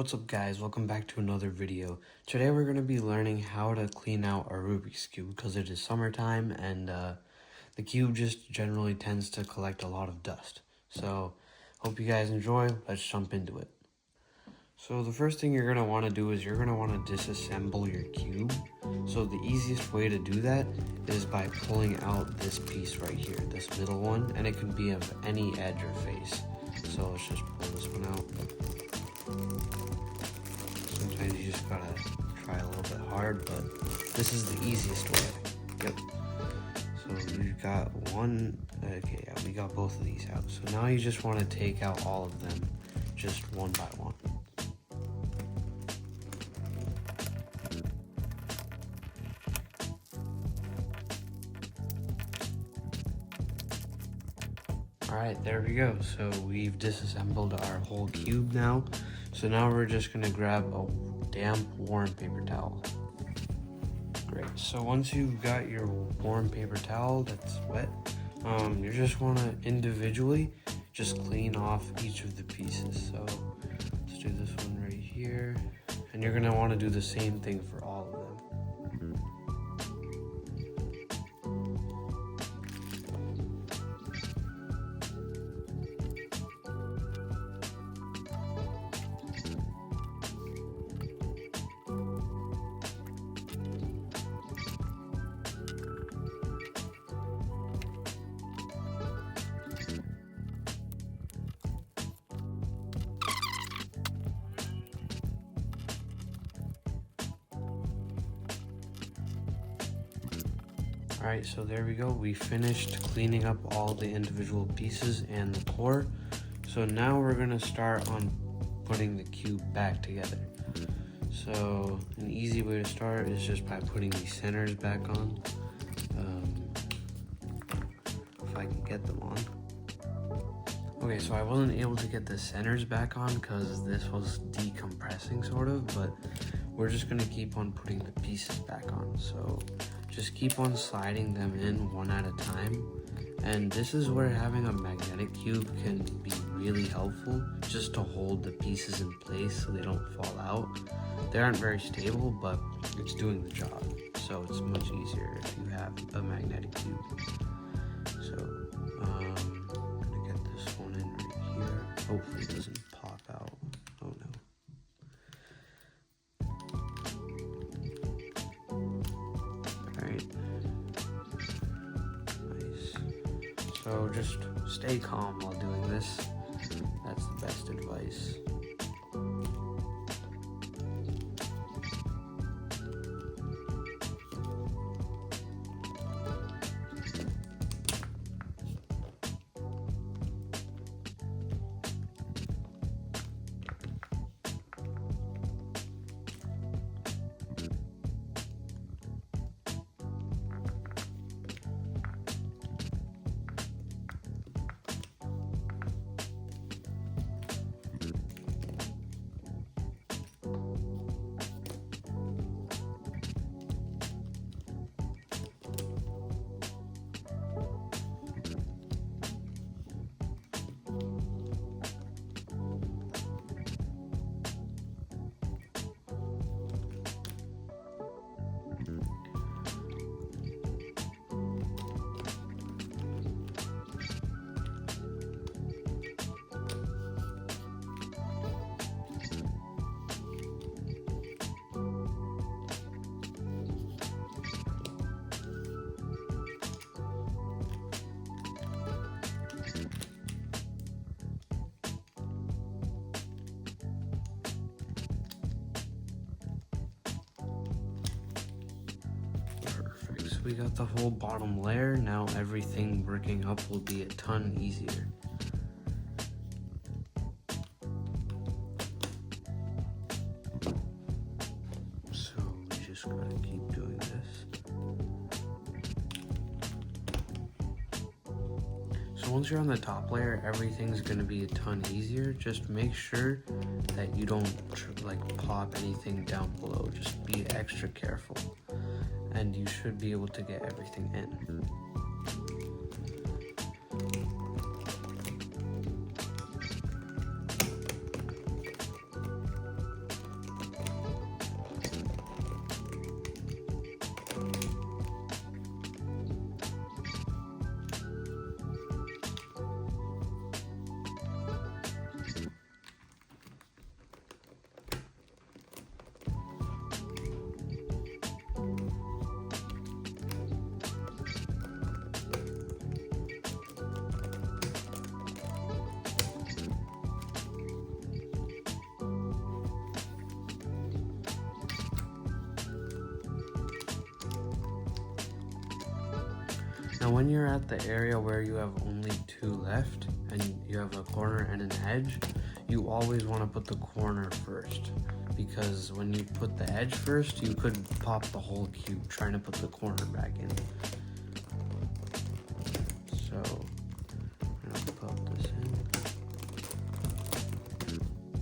What's up guys, welcome back to another video. Today we're going to be learning how to clean out our Rubik's Cube because it is summertime and the cube just generally tends to collect a lot of dust. So hope you guys enjoy, let's jump into it. So the first thing you're going to want to do is you're going to want to disassemble your cube. So the easiest way to do that is by pulling out this piece right here, this middle one, and it can be of any edge or face. So let's just pull this one out. Sometimes you just gotta try a little bit hard, but this is the easiest way. Yep. So we've got one, okay, yeah, we got both of these out. So now you just want to take out all of them, just one by one. Alright, there we go. So we've disassembled our whole cube now. So now we're just going to grab a damp, warm paper towel. Great. So once you've got your warm paper towel that's wet, you just want to individually just clean off each of the pieces. So let's do this one right here. And you're going to want to do the same thing for all of them. Alright, so there we go. We finished cleaning up all the individual pieces and the core. So now we're going to start on putting the cube back together. So an easy way to start is just by putting these centers back on. If I can get them on. Okay, so I wasn't able to get the centers back on because this was decompressing sort of, but we're just going to keep on putting the pieces back on. So just keep on sliding them in one at a time. And this is where having a magnetic cube can be really helpful, just to hold the pieces in place so they don't fall out. They aren't very stable, but it's doing the job. So it's much easier if you have a magnetic cube. So I'm gonna get this one in right here. Hopefully it doesn't pop out. Oh no. So just stay calm while doing this. That's the best advice. We got the whole bottom layer. Now everything working up will be a ton easier. So we just gotta keep doing this. So once you're on the top layer, everything's gonna be a ton easier. Just make sure that you don't like pop anything down below. Just be extra careful. And you should be able to get everything in. Now when you're at the area where you have only 2 left and you have a corner and an edge, you always want to put the corner first, because when you put the edge first, you could pop the whole cube trying to put the corner back in. So I'm gonna pop this in.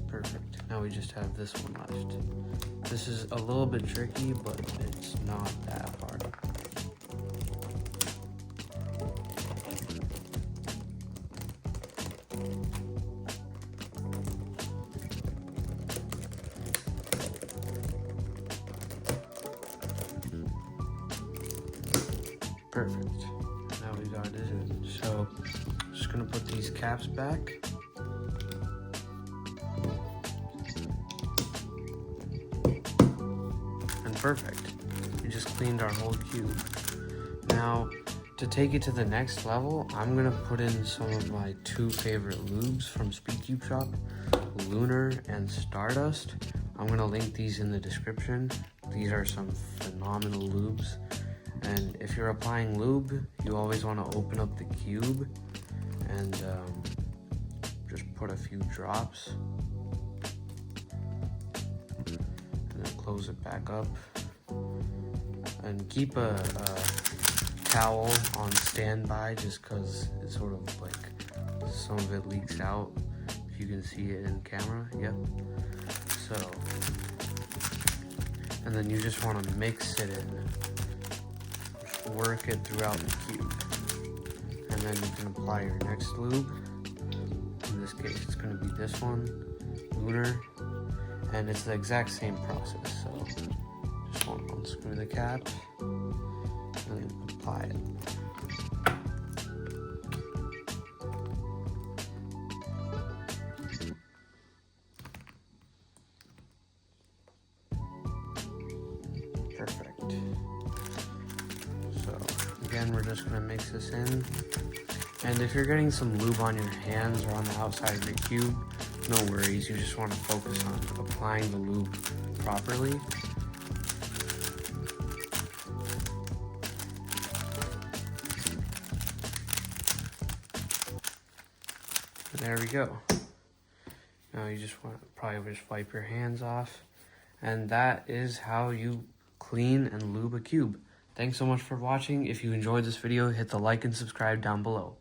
Perfect. Now we just have this one left. This is a little bit tricky, but it's not that hard. Perfect. Now we got it in. So just gonna put these caps back. And perfect. We just cleaned our whole cube. Now to take it to the next level, I'm gonna put in some of my 2 favorite lubes from Speedcube Shop, Lunar and Stardust. I'm gonna link these in the description. These are some phenomenal lubes. And if you're applying lube, you always want to open up the cube and just put a few drops. And then close it back up. And keep a towel on standby, just because it's sort of like some of it leaks out. If you can see it in camera, yep. So, and then you just want to mix it in. Work it throughout the cube, and then you can apply your next lube. In this case, it's going to be this one, Lunar, and it's the exact same process. So just want to unscrew the cap and then apply it. Perfect. Again, we're just gonna mix this in. And if you're getting some lube on your hands or on the outside of your cube, no worries. You just want to focus on applying the lube properly. And there we go. Now you just want to probably just wipe your hands off. And that is how you clean and lube a cube. Thanks so much for watching. If you enjoyed this video, hit the like and subscribe down below.